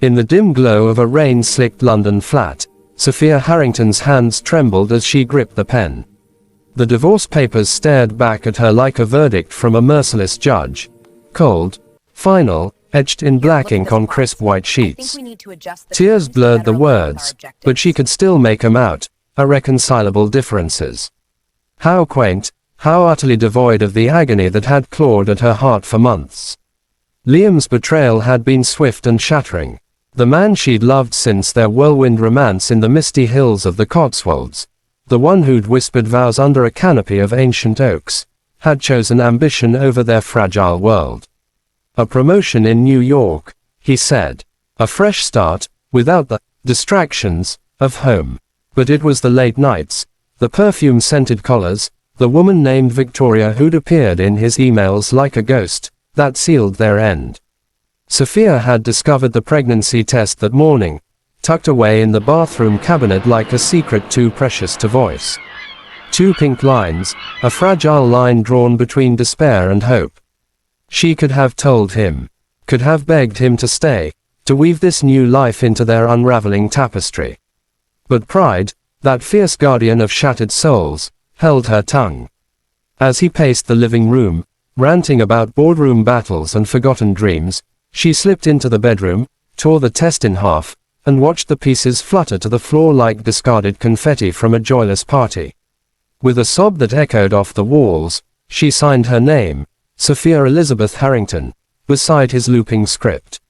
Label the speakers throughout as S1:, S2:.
S1: In the dim glow of a rain-slicked London flat, Sophia Harrington's hands trembled as she gripped the pen. The divorce papers stared back at her like a verdict from a merciless judge. Cold, final, etched in black ink on crisp white sheets. Tears blurred the words, but she could still make them out, irreconcilable differences. How quaint, how utterly devoid of the agony that had clawed at her heart for months. Liam's betrayal had been swift and shattering. The man she'd loved since their whirlwind romance in the misty hills of the Cotswolds, the one who'd whispered vows under a canopy of ancient oaks, had chosen ambition over their fragile world. A promotion in New York, he said. A fresh start, without the distractions of home. But it was the late nights, the perfume-scented collars, the woman named Victoria who'd appeared in his emails like a ghost, that sealed their end. Sophia had discovered the pregnancy test that morning, tucked away in the bathroom cabinet like a secret too precious to voice. 2 pink lines, a fragile line drawn between despair and hope. She could have told him, could have begged him to stay, to weave this new life into their unraveling tapestry. But pride, that fierce guardian of shattered souls, held her tongue. As he paced the living room, ranting about boardroom battles and forgotten dreams, she slipped into the bedroom, tore the test in half, and watched the pieces flutter to the floor like discarded confetti from a joyless party. With a sob that echoed off the walls, she signed her name, Sophia Elizabeth Harrington, beside his looping script.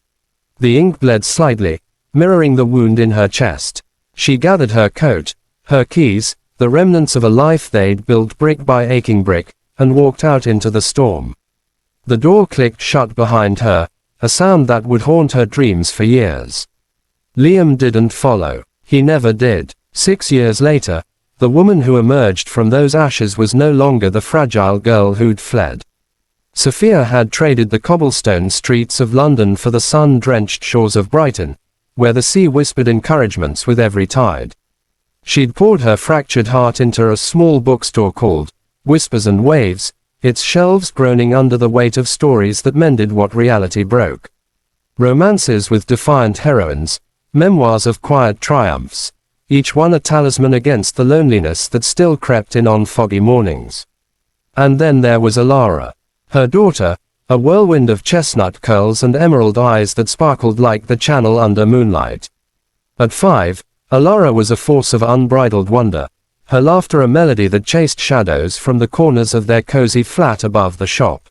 S1: The ink bled slightly, mirroring the wound in her chest. She gathered her coat, her keys, the remnants of a life they'd built brick by aching brick, and walked out into the storm. The door clicked shut behind her, a sound that would haunt her dreams for years. Liam didn't follow. He never did. 6 years later, the woman who emerged from those ashes was no longer the fragile girl who'd fled. Sophia had traded the cobblestone streets of London for the sun-drenched shores of Brighton, where the sea whispered encouragements with every tide. She'd poured her fractured heart into a small bookstore called Whispers and Waves, its shelves groaning under the weight of stories that mended what reality broke. Romances with defiant heroines, memoirs of quiet triumphs, each one a talisman against the loneliness that still crept in on foggy mornings. And then there was Alara, her daughter, a whirlwind of chestnut curls and emerald eyes that sparkled like the channel under moonlight. At 5, Alara was a force of unbridled wonder, her laughter a melody that chased shadows from the corners of their cozy flat above the shop.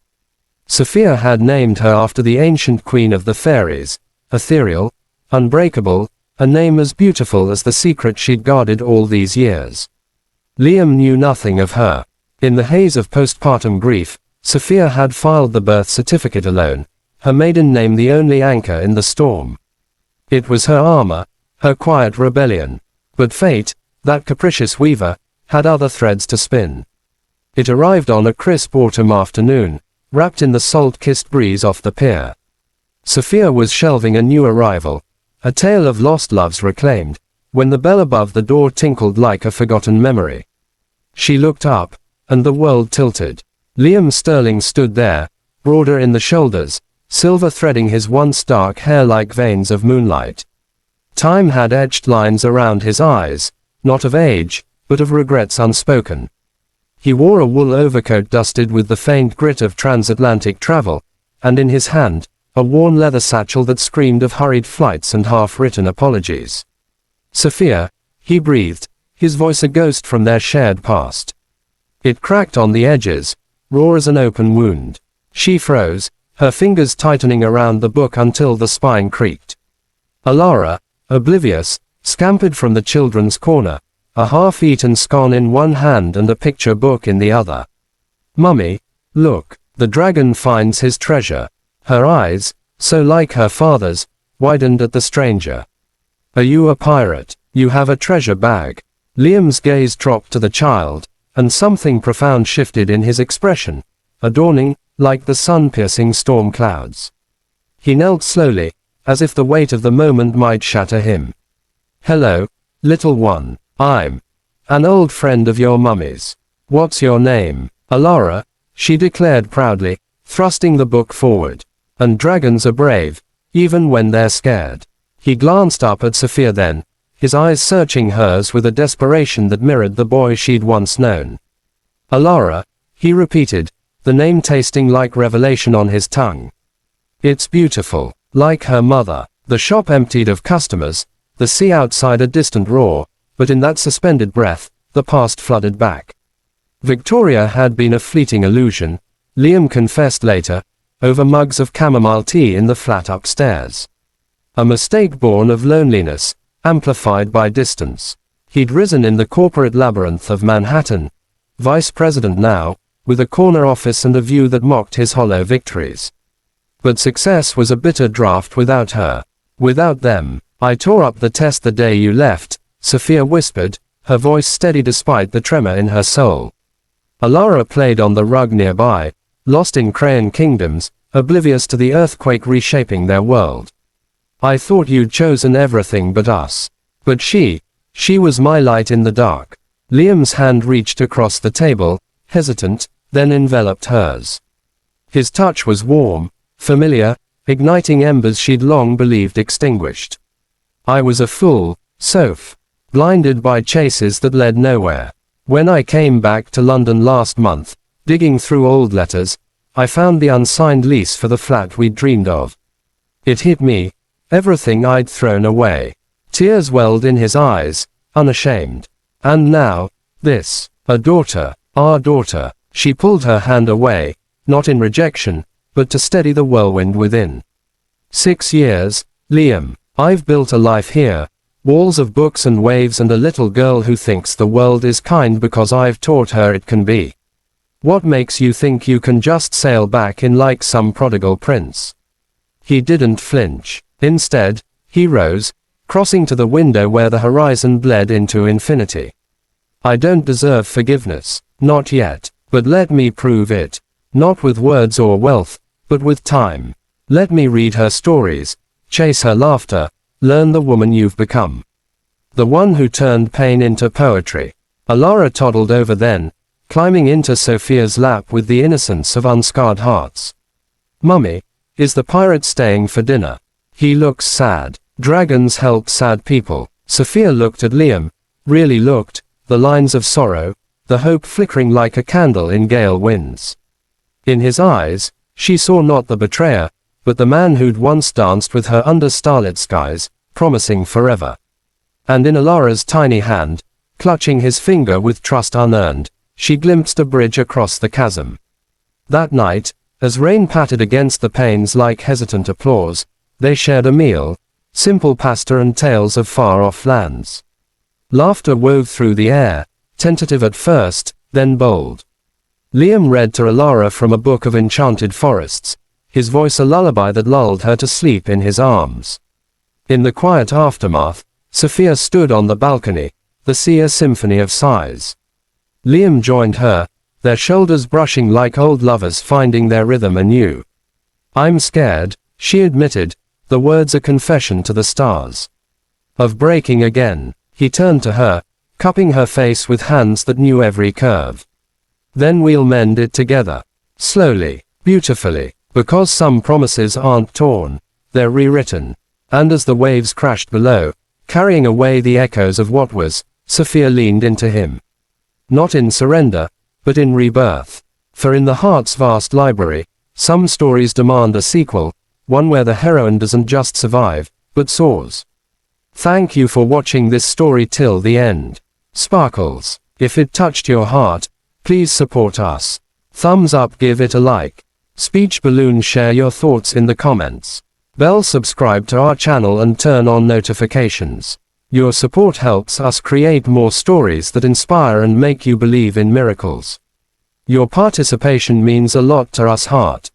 S1: Sophia had named her after the ancient queen of the fairies, ethereal, unbreakable, a name as beautiful as the secret she'd guarded all these years. Liam knew nothing of her. In the haze of postpartum grief, Sophia had filed the birth certificate alone, her maiden name the only anchor in the storm. It was her armor, her quiet rebellion. But fate, that capricious weaver, had other threads to spin. It arrived on a crisp autumn afternoon, wrapped in the salt-kissed breeze off the pier. Sophia was shelving a new arrival, a tale of lost loves reclaimed, when the bell above the door tinkled like a forgotten memory. She looked up, and the world tilted. Liam Sterling stood there, broader in the shoulders, silver threading his once dark hair like veins of moonlight. Time had etched lines around his eyes, not of age, but of regrets unspoken. He wore a wool overcoat dusted with the faint grit of transatlantic travel, and in his hand, a worn leather satchel that screamed of hurried flights and half-written apologies. Sophia, he breathed, his voice a ghost from their shared past. It cracked on the edges, raw as an open wound. She froze, her fingers tightening around the book until the spine creaked. Alara, oblivious, scampered from the children's corner, a half-eaten scone in one hand and a picture book in the other. "Mummy, look, the dragon finds his treasure." Her eyes, so like her father's, widened at the stranger. "Are you a pirate? You have a treasure bag." Liam's gaze dropped to the child, and something profound shifted in his expression, a dawning, like the sun-piercing storm clouds. He knelt slowly, as if the weight of the moment might shatter him. "Hello, little one. I'm an old friend of your mummy's. What's your name?" "Alara," she declared proudly, thrusting the book forward. "And dragons are brave, even when they're scared." He glanced up at Sophia then, his eyes searching hers with a desperation that mirrored the boy she'd once known. Alara, he repeated, the name tasting like revelation on his tongue. It's beautiful, like her mother. The shop emptied of customers, the sea outside a distant roar, but in that suspended breath, the past flooded back. Victoria had been a fleeting illusion, Liam confessed later, over mugs of chamomile tea in the flat upstairs. A mistake born of loneliness, amplified by distance. He'd risen in the corporate labyrinth of Manhattan, vice president now, with a corner office and a view that mocked his hollow victories. But success was a bitter draught without her. Without them. I tore up the test the day you left, Sophia whispered, her voice steady despite the tremor in her soul. Alara played on the rug nearby, lost in crayon kingdoms, oblivious to the earthquake reshaping their world. I thought you'd chosen everything but us. But she was my light in the dark. Liam's hand reached across the table, hesitant, then enveloped hers. His touch was warm, familiar, igniting embers she'd long believed extinguished. I was a fool, Soph. Blinded by chases that led nowhere. When I came back to London last month, digging through old letters, I found the unsigned lease for the flat we'd dreamed of. It hit me, everything I'd thrown away. Tears welled in his eyes, unashamed. And now, this, a daughter, our daughter. She pulled her hand away, not in rejection, but to steady the whirlwind within. 6 years, Liam. I've built a life here, walls of books and waves and a little girl who thinks the world is kind because I've taught her it can be. What makes you think you can just sail back in like some prodigal prince? He didn't flinch. Instead, he rose, crossing to the window where the horizon bled into infinity. I don't deserve forgiveness, not yet, but let me prove it. Not with words or wealth, but with time. Let me read her stories, chase her laughter, learn the woman you've become. The one who turned pain into poetry. Alara toddled over then, climbing into Sophia's lap with the innocence of unscarred hearts. Mummy, is the pirate staying for dinner? He looks sad. Dragons help sad people. Sophia looked at Liam, really looked, the lines of sorrow, the hope flickering like a candle in gale winds. In his eyes, she saw not the betrayer, but the man who'd once danced with her under starlit skies, promising forever. And in Alara's tiny hand, clutching his finger with trust unearned, she glimpsed a bridge across the chasm. That night, as rain pattered against the panes like hesitant applause, they shared a meal, simple pasta and tales of far-off lands. Laughter wove through the air, tentative at first, then bold. Liam read to Alara from a book of enchanted forests, his voice a lullaby that lulled her to sleep in his arms. In the quiet aftermath, Sophia stood on the balcony, the sea a symphony of sighs. Liam joined her, their shoulders brushing like old lovers finding their rhythm anew. I'm scared, she admitted, the words a confession to the stars. Of breaking again. He turned to her, cupping her face with hands that knew every curve. Then we'll mend it together. Slowly, beautifully, because some promises aren't torn, they're rewritten. And as the waves crashed below, carrying away the echoes of what was, Sophia leaned into him. Not in surrender, but in rebirth. For in the heart's vast library, some stories demand a sequel, one where the heroine doesn't just survive, but soars. Thank you for watching this story till the end. Sparkles. If it touched your heart, please support us. Thumbs up, give it a like. Speech balloon, share your thoughts in the comments. Bell, subscribe to our channel and turn on notifications. Your support helps us create more stories that inspire and make you believe in miracles. Your participation means a lot to us. Heart.